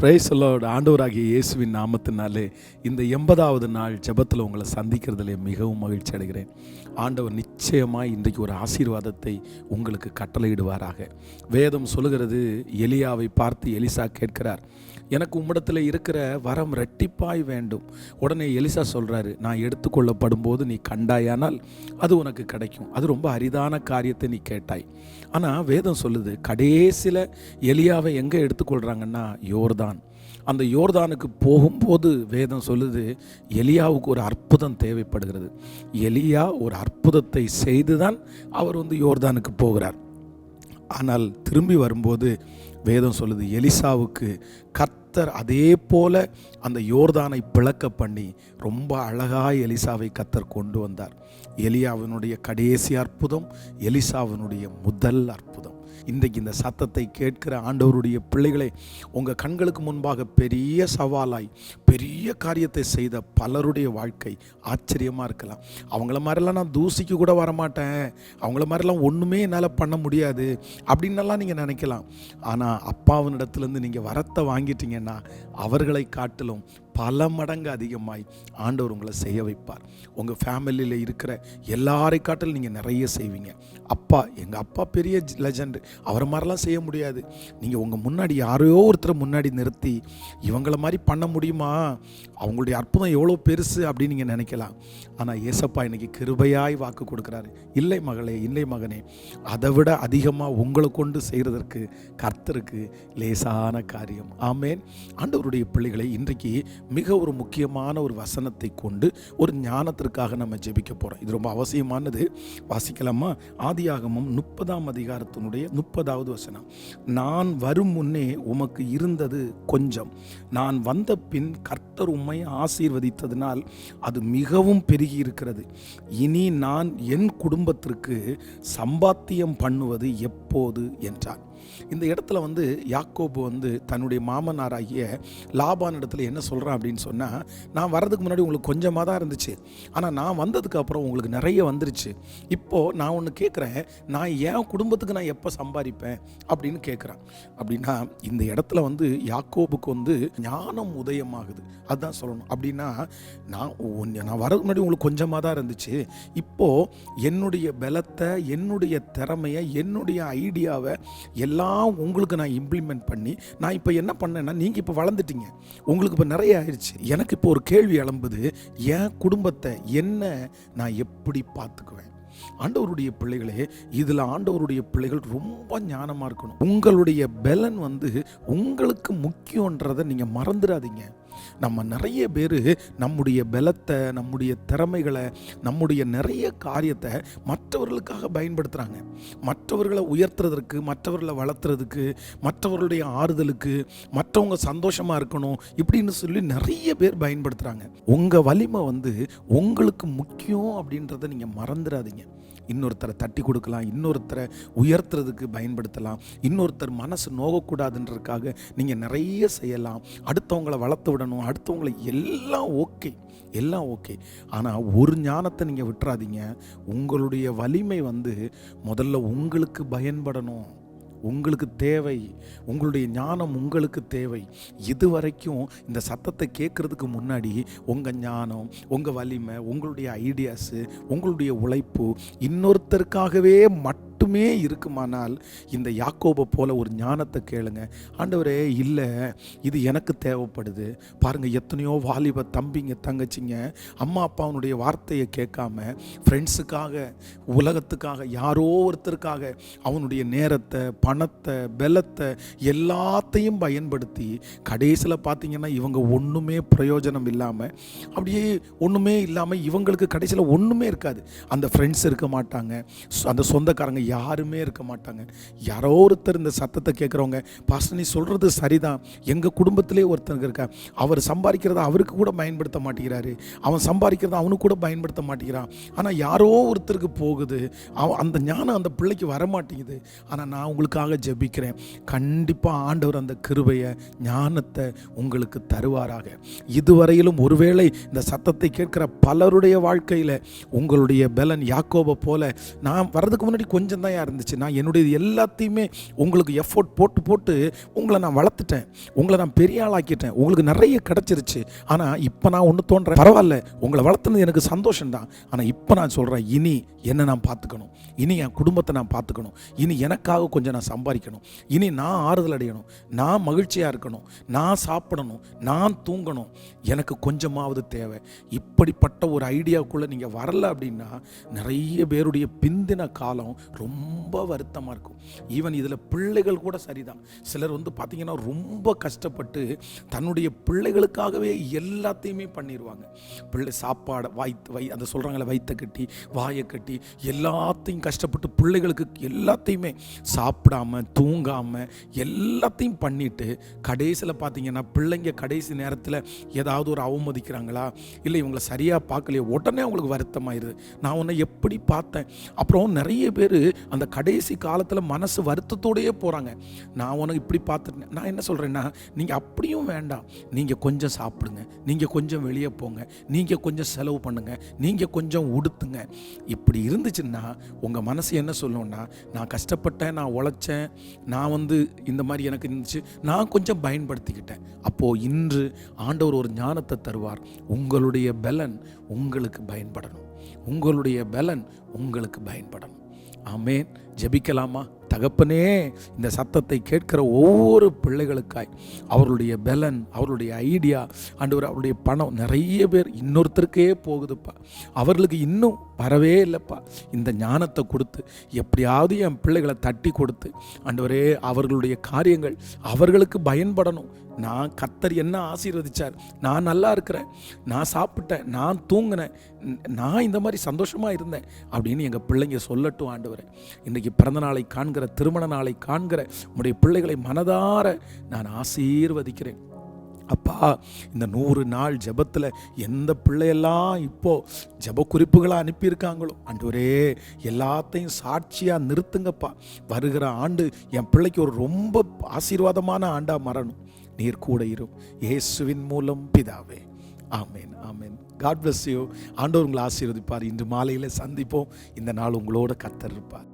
Praise the Lord. ஆண்டவராகிய இயேசுவின் நாமத்தினாலே இந்த 80வது நாள் ஜெபத்தில் உங்களை சந்திக்கிறதுலே மிகவும் மகிழ்ச்சி அடைகிறேன். ஆண்டவர் நிச்சயமாக இன்றைக்கு ஒரு ஆசீர்வாதத்தை உங்களுக்கு கட்டளையிடுவாராக. வேதம் சொல்லுகிறது, எலியாவை பார்த்து எலிசா கேட்கிறார், எனக்கு உம்மிடத்தில் இருக்கிற வரம் ரெட்டிப்பாய் வேண்டும். உடனே எலிசா சொல்கிறாரு, நான் எடுத்துக்கொள்ளப்படும் போது நீ கண்டாயானால் அது உனக்கு கிடைக்கும். அது ரொம்ப அரிதான காரியத்தை நீ கேட்டாய். ஆனால் வேதம் சொல்லுது, கடைசியில் எலியாவை எங்கே எடுத்துக்கொள்கிறாங்கன்னா யோர்தான். அந்த யோர்தானுக்கு போகும்போது வேதம் சொல்லுது, எலியாவுக்கு ஒரு அற்புதம் தேவைப்படுகிறது. எலியா ஒரு அற்புதத்தை செய்துதான் அவர் யோர்தானுக்கு போகிறார். ஆனால் திரும்பி வரும்போது வேதம் சொல்லுது, எலிசாவுக்கு கர்த்தர் அதே போல அந்த யோர்தானை பிளக்க பண்ணி ரொம்ப அழகாய் எலிசாவை கர்த்தர் கொண்டு வந்தார். எலியாவினுடைய கடைசி அற்புதம், எலிசாவினுடைய முதல் அற்புதம். இன்றைக்கு இந்த சத்தத்தை கேட்கிற ஆண்டவருடைய பிள்ளைகளை, உங்கள் கண்களுக்கு முன்பாக பெரிய சவாலாய் பெரிய காரியத்தை செய்த பலருடைய வாழ்க்கை ஆச்சரியமாக இருக்கலாம். அவங்கள மாதிரிலாம் நான் தூசிக்கு கூட வரமாட்டேன், அவங்கள மாதிரிலாம் ஒன்றுமே என்னால் பண்ண முடியாது அப்படின்னெல்லாம் நீங்கள் நினைக்கலாம். ஆனால் அப்பாவினிடத்துலேருந்து நீங்கள் வரத்தை வாங்கிட்டீங்கன்னா அவர்களை காட்டிலும் பல மடங்கு அதிகமாய் ஆண்டவர் உங்களை செய்ய வைப்பார். உங்கள் ஃபேமிலியில் இருக்கிற எல்லாரை காட்டிலும் நீங்கள் நிறைய செய்வீங்க. எங்கள் அப்பா பெரிய லெஜண்ட், அவரை மாதிரிலாம் செய்ய முடியாது. நீங்கள் உங்கள் முன்னாடி யாரையோ ஒருத்தரை முன்னாடி நிறுத்தி இவங்கள மாதிரி பண்ண முடியுமா, அவங்களுடைய அற்புதம் எவ்வளோ பெருசு அப்படின்னு நீங்கள் நினைக்கலாம். ஆனால் ஏசப்பா இன்னைக்கு கிருபையாய் வாக்கு கொடுக்குறாரு, இல்லை மகளே, இல்லை மகனே, அதை விட அதிகமாக உங்களை கொண்டு செய்கிறதற்கு கர்த்தருக்கு லேசான காரியம். ஆமேன். ஆண்டவருடைய பிள்ளைகளை, இன்றைக்கு மிக ஒரு முக்கியமான ஒரு வசனத்தை கொண்டு ஒரு ஞானத்திற்காக நம்ம ஜெபிக்க போகிறோம். இது ரொம்ப அவசியமானது. வாசிக்கலாமா? ஆதியாகமம் 30ஆம் அதிகாரத்தினுடைய 30வது வசனம். நான் வரும் முன்னே உமக்கு இருந்தது கொஞ்சம், நான் வந்த பின் கர்த்தர் உம்மை ஆசீர்வதித்ததினால் அது மிகவும் பெருகி இருக்கிறது. இனி நான் என் குடும்பத்திற்கு சம்பாத்தியம் பண்ணுவது எப்போது என்றான். இந்த இடத்துல யாக்கோபு தன்னுடைய மாமனாராகிய லாபான் இடத்துல என்ன சொல்கிறான் அப்படின்னு சொன்னால், நான் வரதுக்கு முன்னாடி உங்களுக்கு கொஞ்சமாக தான் இருந்துச்சு, ஆனால் நான் வந்ததுக்கு அப்புறம் உங்களுக்கு நிறைய வந்துருச்சு. இப்போது நான் ஒன்று கேட்குறேன், நான் என் குடும்பத்துக்கு நான் எப்போ சம்பாதிப்பேன் அப்படின்னு கேட்குறேன். அப்படின்னா இந்த இடத்துல யாக்கோபுக்கு ஞானம் உதயமாகுது, அதுதான் சொல்லணும். அப்படின்னா நான் வரதுக்கு முன்னாடி உங்களுக்கு கொஞ்சமாக தான் இருந்துச்சு, இப்போது என்னுடைய பலத்தை, என்னுடைய திறமையை, என்னுடைய ஐடியாவை எல்லாம் உங்களுக்கு நான் இம்ப்ளிமெண்ட் பண்ணி நான் இப்போ என்ன பண்ணேன்னா, நீங்கள் இப்போ வளர்ந்துட்டீங்க, உங்களுக்கு இப்போ நிறைய ஆயிடுச்சு. எனக்கு இப்போ ஒரு கேள்வி எழும்புது, என் குடும்பத்தை என்ன நான் எப்படி பார்த்துக்குவேன்? ஆண்டவருடைய பிள்ளைகளே, இதில் ஆண்டவருடைய பிள்ளைகள் ரொம்ப ஞானமாக இருக்கணும். உங்களுடைய பலன் உங்களுக்கு முக்கியன்றதை நீங்கள் மறந்துடாதீங்க. நம்ம நிறைய பேர் நம்முடைய பலத்தை, நம்முடைய திறமைகளை, நம்முடைய நிறைய காரியத்தை மற்றவர்களுக்காக பயன்படுத்துகிறாங்க. மற்றவர்களை உயர்த்துறதுக்கு, மற்றவர்களை வளர்த்துறதுக்கு, மற்றவர்களுடைய ஆறுதலுக்கு, மற்றவங்க சந்தோஷமாக இருக்கணும் இப்படின்னு சொல்லி நிறைய பேர் பயன்படுத்துகிறாங்க. உங்கள் வலிமை உங்களுக்கு முக்கியம் அப்படின்றத நீங்கள் மறந்துடாதீங்க. இன்னொருத்தரை தட்டி கொடுக்கலாம், இன்னொருத்தரை உயர்த்துறதுக்கு பயன்படுத்தலாம், இன்னொருத்தர் மனசு நோகக்கூடாதுன்றதுக்காக நீங்கள் நிறைய செய்யலாம், அடுத்தவங்களை வளர்த்து விடணும், அடுத்தவங்களை எல்லாம் ஓகே. ஆனால் ஒரு ஞானத்தை நீங்கள் விட்டுறாதீங்க. உங்களுடைய வலிமை முதல்ல உங்களுக்கு பயன்படணும். உங்களுக்கு தேவை, உங்களுடைய ஞானம் உங்களுக்கு தேவை. இதுவரைக்கும் இந்த சத்தத்தை கேட்குறதுக்கு முன்னாடி உங்கள் ஞானம், உங்கள் வலிமை, உங்களுடைய ஐடியாஸு, உங்களுடைய உழைப்பு இன்னொருத்தருக்காகவே மட்டுமே இருக்குமானால் இந்த யாக்கோபை போல ஒரு ஞானத்தை கேளுங்க. ஆண்டவரே, இல்லை இது எனக்கு தேவைப்படுது. பாருங்கள், எத்தனையோ வாலிப தம்பிங்க, தங்கச்சிங்க அம்மா அப்பாவுடைய வார்த்தையை கேட்காம ஃப்ரெண்ட்ஸுக்காக, உலகத்துக்காக, யாரோ ஒருத்தருக்காக அவனுடைய நேரத்தை, பணத்தை, பலத்தை எல்லாத்தையும் பயன்படுத்தி கடைசியில் பார்த்தீங்கன்னா இவங்க ஒன்றுமே பிரயோஜனம் இல்லாமல், அப்படியே ஒன்றுமே இல்லாமல் இவங்களுக்கு கடைசியில் ஒன்றுமே இருக்காது. அந்த ஃப்ரெண்ட்ஸ் இருக்க மாட்டாங்க, அந்த சொந்தக்காரங்க யாருமே இருக்க மாட்டாங்க. யாரோ ஒருத்தர் இந்த சத்தத்தை கேட்குறவங்க, பாஸ்டர் நீ சொல்கிறது சரிதான், எங்கள் குடும்பத்திலே ஒருத்தருக்கு இருக்கா, அவர் சம்பாதிக்கிறத அவருக்கு கூட பயன்படுத்த மாட்டேங்கிறாரு, அவன் சம்பாதிக்கிறத அவனுக்கு கூட பயன்படுத்த மாட்டேங்கிறான், ஆனால் யாரோ ஒருத்தருக்கு போகுது, அந்த ஞானம் அந்த பிள்ளைக்கு வரமாட்டேங்குது. ஆனால் நான் உங்களுக்கு உங்களுக்காக ஜெபிக்கிறேன். கண்டிப்பாக ஆண்டவர் அந்த கிருபையை, ஞானத்தை உங்களுக்கு தருவாராக. இதுவரையிலும் ஒருவேளை இந்த சத்தத்தை கேட்கிற பலருடைய வாழ்க்கையில் உங்களுடைய பலன் யாக்கோபை போல, நான் வர்றதுக்கு முன்னாடி கொஞ்சம் தான் இருந்துச்சு, நான் என்னுடைய எல்லாத்தையுமே உங்களுக்கு எஃபோர்ட் போட்டு உங்களை நான் வளர்த்துட்டேன், உங்களை நான் பெரிய ஆளாக்கிட்டேன், உங்களுக்கு நிறைய கிடச்சிருச்சு. ஆனால் இப்போ நான் ஒன்று தோன்றேன், பரவாயில்ல, உங்களை வளர்த்துனது எனக்கு சந்தோஷம்தான். ஆனால் இப்போ நான் சொல்கிறேன், இனி என்னை நான் பார்த்துக்கணும், இனி என் குடும்பத்தை நான் பார்த்துக்கணும், இனி எனக்காக கொஞ்சம் நான் சம்பாதிக்கணும், இனி நான் ஆறுதல் அடையணும், நான் மகிழ்ச்சியாக இருக்கணும், நான் சாப்பிடணும், நான் தூங்கணும், எனக்கு கொஞ்சமாவது தேவை. இப்படிப்பட்ட ஒரு ஐடியாவுக்குள்ளே நீங்கள் வரல அப்படின்னா நிறைய பேருடைய பிந்தின காலம் ரொம்ப வருத்தமாக இருக்கும். ஈவன் இதில் பிள்ளைகள் கூட சரிதான். சிலர் பார்த்தீங்கன்னா ரொம்ப கஷ்டப்பட்டு தன்னுடைய பிள்ளைகளுக்காகவே எல்லாத்தையுமே பண்ணிடுவாங்க. பிள்ளை சாப்பாடு அந்த சொல்கிறாங்களே, வயிற்றை கட்டி வாயை கட்டி எல்லாத்தையும் கஷ்டப்பட்டு பிள்ளைகளுக்கு எல்லாத்தையுமே சாப்பிடாம தூங்காமல் எல்லாத்தையும் பண்ணிட்டு கடைசியில் பார்த்தீங்கன்னா பிள்ளைங்க கடைசி நேரத்தில் ஏதாவது ஒரு அவமதிக்கிறாங்களா, இல்லை இவங்களை சரியாக பார்க்கலையே, உடனே அவங்களுக்கு வருத்தமாயிருது. நான் உன்னை எப்படி பார்த்தேன். அப்புறம் நிறைய பேர் அந்த கடைசி காலத்தில் மனசு வருத்தத்தோடையே போகிறாங்க. நான் உனக்கு இப்படி பார்த்துட்டேன். நான் என்ன சொல்கிறேன்னா, நீங்கள் அப்படியும் வேண்டாம், நீங்கள் கொஞ்சம் சாப்பிடுங்க, நீங்கள் கொஞ்சம் வெளியே போங்க, நீங்கள் கொஞ்சம் செலவு பண்ணுங்க, நீங்கள் கொஞ்சம் உடுத்துங்க. இப்படி இருந்துச்சுன்னா உங்கள் மனசு என்ன சொல்லணும்னா, நான் கஷ்டப்பட்டேன், நான் உழைச்சேன், நான் இந்த மாதிரி எனக்கு இருந்துச்சு, நான் கொஞ்சம் பயன்படுத்திக்கிட்டேன். அப்போது இன்று ஆண்டவர் ஒரு ஞானத்தை தருவார். உங்களுடைய பலன் உங்களுக்கு பயன்படணும், உங்களுடைய பலன் உங்களுக்கு பயன்படணும். ஆமென். ஜெபிக்கலாமா? தகப்பனே, இந்த சத்தத்தை கேட்கிற ஒவ்வொரு பிள்ளைகளுக்காய் அவர்களுடைய பலன், அவர்களுடைய ஐடியா, ஆண்டவர் அவருடைய பணம், நிறைய பேர் இன்னொருத்தருக்கே போகுதுப்பா, அவர்களுக்கு இன்னும் வரவே இல்லைப்பா. இந்த ஞானத்தை கொடுத்து எப்படியாவது என் பிள்ளைகளை தட்டி கொடுத்து ஆண்டவரே அவர்களுடைய காரியங்கள் அவர்களுக்கு பயன்படணும். நான் கர்த்தர் என்ன ஆசீர்வதிச்சார், நான் நல்லா இருக்கிறேன், நான் சாப்பிட்டேன், நான் தூங்கினேன், நான் இந்த மாதிரி சந்தோஷமாக இருந்தேன் அப்படின்னு எங்கள் பிள்ளைங்க சொல்லட்டும். ஆண்டவரே, இன்றைக்கி பிறந்த நாளை காண்கிற, திருமண நாளை காண்கிற உடைய பிள்ளைகளை மனதார நான் ஆசீர்வதிக்கிறேன். அப்பா, இந்த 100 நாள் ஜெபத்தில் எந்த பிள்ளையெல்லாம் இப்போது ஜெப குறிப்புகளாக அனுப்பியிருக்காங்களோ ஆண்டவரே, எல்லாத்தையும் சாட்சியாக நிறுத்துங்கப்பா. வருகிற ஆண்டு என் பிள்ளைக்கு ஒரு ரொம்ப ஆசீர்வாதமான ஆண்டாக மறணும். நீர் கூட இரும், இயேசுவின் மூலம் பிதாவே. ஆமேன், ஆமேன். God bless you. ஆண்டவர் உங்களை ஆசீர்வதிப்பார். இன்று மாலையில் சந்திப்போம். இந்த நாள் உங்களோட கர்த்தர் இருப்பார்.